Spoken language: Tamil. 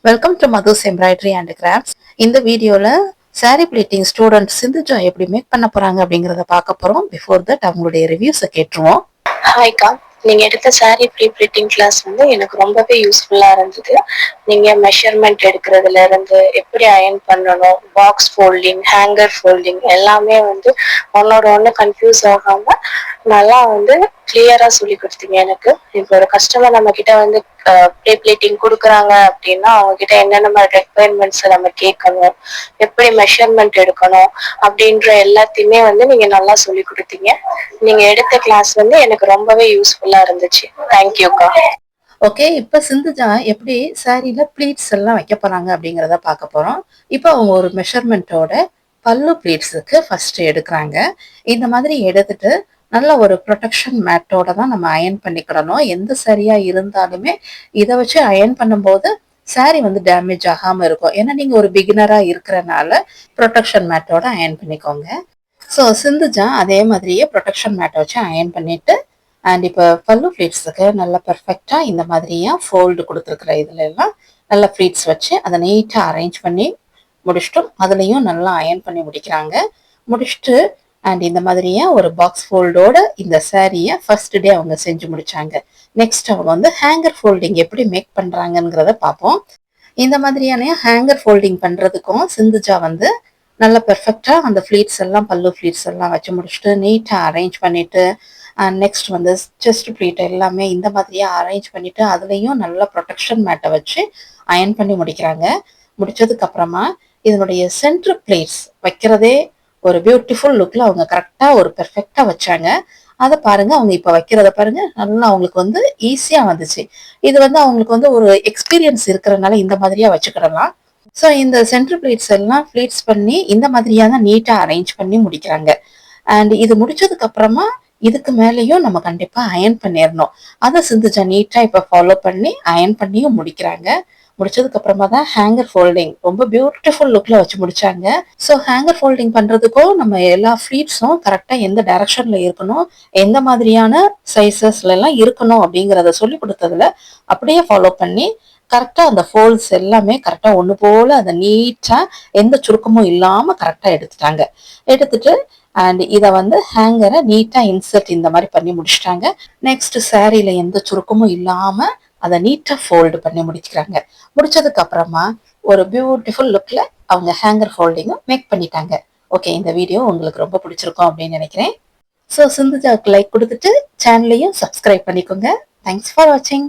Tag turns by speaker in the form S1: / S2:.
S1: Welcome to Madhu's embroidery and crafts. இந்த வீடியோல சாரி பிளீட்டிங் ஸ்டூடெண்ட் சிந்துஜா எப்படி மேக் பண்ண போறாங்க அப்படிங்கறத பார்க்க போறோம். பிஃபோர் தட் அவங்களுடைய ரிவ்யூஸை கேட்டுருவோம்.
S2: ஹாய்க்கா, நீங்க எடுத்த சாரி ப்ரீ ப்ளீட்டிங் கிளாஸ் வந்து எனக்கு ரொம்பவே யூஸ்ஃபுல்லா இருந்தது. நீங்க மெஷர்மெண்ட் எடுக்கிறதுல இருந்து எப்படி அயர்ன் பண்ணணும், பாக்ஸ் ஃபோல்டிங், ஹேங்கர் ஃபோல்டிங் எல்லாமே வந்து ஒன்னோட ஒன்று கன்ஃபியூஸ் ஆகாம நல்லா வந்து கிளியரா சொல்லி கொடுத்தீங்க எனக்கு. இப்போ ஒரு கஸ்டமர் நம்ம கிட்ட வந்து ப்ரீ ப்ளீட்டிங் கொடுக்குறாங்க அப்படின்னா அவங்க கிட்ட என்னென்ன மாதிரி ரெக்குவயர்மெண்ட்ஸ் நம்ம கேட்கணும், எப்படி மெஷர்மெண்ட் எடுக்கணும் அப்படின்ற எல்லாத்தையுமே வந்து நீங்க நல்லா சொல்லி கொடுத்தீங்க. நீங்க எடுத்த கிளாஸ் வந்து எனக்கு ரொம்பவே யூஸ்ஃபுல்லா இருந்துச்சு. தேங்க்யூக்கா.
S1: ஓகே, இப்ப சிந்துஜா எப்படி சாரியில ப்ளீட்ஸ் எல்லாம் வைக்க போறாங்க அப்படிங்கறத பார்க்க போறோம். இப்போ அவங்க ஒரு மெஷர்மெண்ட்டோட பல்லு ப்ளீட்ஸுக்கு ஃபர்ஸ்ட் எடுக்கிறாங்க. இந்த மாதிரி எடுத்துட்டு நல்ல ஒரு ப்ரொடெக்ஷன் மேட்டோட தான் நம்ம அயன் பண்ணிக்கிடணும். எந்த சரியா இருந்தாலுமே இதை வச்சு அயன் பண்ணும்போது சாரி வந்து டேமேஜ் ஆகாம இருக்கும். ஏன்னா நீங்க ஒரு பிகினரா இருக்கிறனால ப்ரொடெக்ஷன் மேட்டோட அயன் பண்ணிக்கோங்க. ஸோ சிந்துஜா அதே மாதிரியே ப்ரொடெக்ஷன் மேட்டை வச்சு அயன் பண்ணிட்டு அண்ட் இப்போ பல்லு ஃப்ளீட்ஸுக்கு நல்லா பர்ஃபெக்டாக இந்த மாதிரியா ஃபோல்டு கொடுத்துருக்குற இதுல எல்லாம் நல்லா ஃப்ளீட்ஸ் வச்சு அதை நீட்டாக அரேஞ்ச் பண்ணி முடிச்சுட்டும் அதுலேயும் நல்லா அயன் பண்ணி முடிக்கிறாங்க. முடிச்சுட்டு அண்ட் இந்த மாதிரியா ஒரு பாக்ஸ் ஃபோல்டோட இந்த சாரியை ஃபர்ஸ்ட் டே அவங்க செஞ்சு முடிச்சாங்க. நெக்ஸ்ட் அவங்க வந்து ஹேங்கர் ஃபோல்டிங் எப்படி மேக் பண்ணுறாங்கங்கிறத பார்ப்போம். இந்த மாதிரியான ஹேங்கர் ஃபோல்டிங் பண்ணுறதுக்கும் சிந்துஜா வந்து நல்ல பெர்ஃபெக்டா அந்த ஃப்ளீட்ஸ் எல்லாம் பல்லு ஃப்ளீட்ஸ் எல்லாம் வச்சு முடிச்சுட்டு நீட்டாக அரேஞ்ச் பண்ணிட்டு நெக்ஸ்ட் வந்து செஸ்ட் ப்ளீட் எல்லாமே இந்த மாதிரியே அரேஞ்ச் பண்ணிட்டு அதுலேயும் நல்ல ப்ரொடெக்ஷன் மேட்டை வச்சு அயன் பண்ணி முடிக்கிறாங்க. முடிச்சதுக்கு அப்புறமா இதனுடைய சென்டர் பிளேட்ஸ் வைக்கிறதே ஒரு பியூட்டிஃபுல் லுக்ல அவங்க கரெக்டாக ஒரு பெர்ஃபெக்டா வச்சாங்க. அதை பாருங்க, அவங்க இப்போ வைக்கிறத பாருங்க, நல்லா அவங்களுக்கு வந்து ஈஸியா வந்துச்சு. இது வந்து அவங்களுக்கு வந்து ஒரு எக்ஸ்பீரியன்ஸ் இருக்கிறதுனால இந்த மாதிரியா வச்சுக்கிடலாம். ஸோ இந்த சென்டர் பிளேட்ஸ் எல்லாம் பிளேட்ஸ் பண்ணி இந்த மாதிரியா தான் நீட்டா அரேஞ்ச் பண்ணி முடிக்கிறாங்க. அண்ட் இது முடிச்சதுக்கு அப்புறமா இதுக்கு மேலேயும் நம்ம கண்டிப்பா அயன் பண்ணிடணும். அதை சிந்துஜா நீட்டா இப்ப ஃபாலோ பண்ணி அயன் பண்ணியும் முடிக்கிறாங்க. முடிச்சதுக்கு அப்புறமா தான் ஹேங்கர் ஃபோல்டிங் ரொம்ப பியூட்டிஃபுல் லுக்ல வச்சு முடிச்சாங்க. ஸோ ஹேங்கர் ஃபோல்டிங் பண்றதுக்கும் நம்ம எல்லா ஃப்ளீட்ஸும் கரெக்டா எந்த டைரக்ஷன்ல இருக்கணும், எந்த மாதிரியான சைசஸ்ல எல்லாம் இருக்கணும் அப்படிங்கறத சொல்லி கொடுத்ததுல அப்படியே ஃபாலோ பண்ணி கரெக்டா அந்த ஃபோல்ட்ஸ் எல்லாமே கரெக்டா ஒண்ணு போல அதை நீட்டா எந்த சுருக்கமும் இல்லாம கரெக்டா எடுத்துட்டாங்க. எடுத்துட்டு அண்ட் இதை வந்து ஹேங்கரை நீட்டா இன்சர்ட் இந்த மாதிரி பண்ணி முடிச்சிட்டாங்க. நெக்ஸ்ட் சாரியில எந்த சுருக்கமும் இல்லாம அதை நீட்டா ஃபோல்டு பண்ணி முடிச்சுக்கிறாங்க. முடிச்சதுக்கு அப்புறமா ஒரு பியூட்டிஃபுல் லுக்ல அவங்க ஹேங்கர் ஃபோல்டிங்கும் மேக் பண்ணிட்டாங்க. ஓகே, இந்த வீடியோ உங்களுக்கு ரொம்ப பிடிச்சிருக்கும் அப்படின்னு நினைக்கிறேன். ஸோ சிந்துஜாவுக்கு லைக் கொடுத்துட்டு சேனலையும் சப்ஸ்கிரைப் பண்ணிக்கோங்க. தேங்க்ஸ் ஃபார் வாட்சிங்.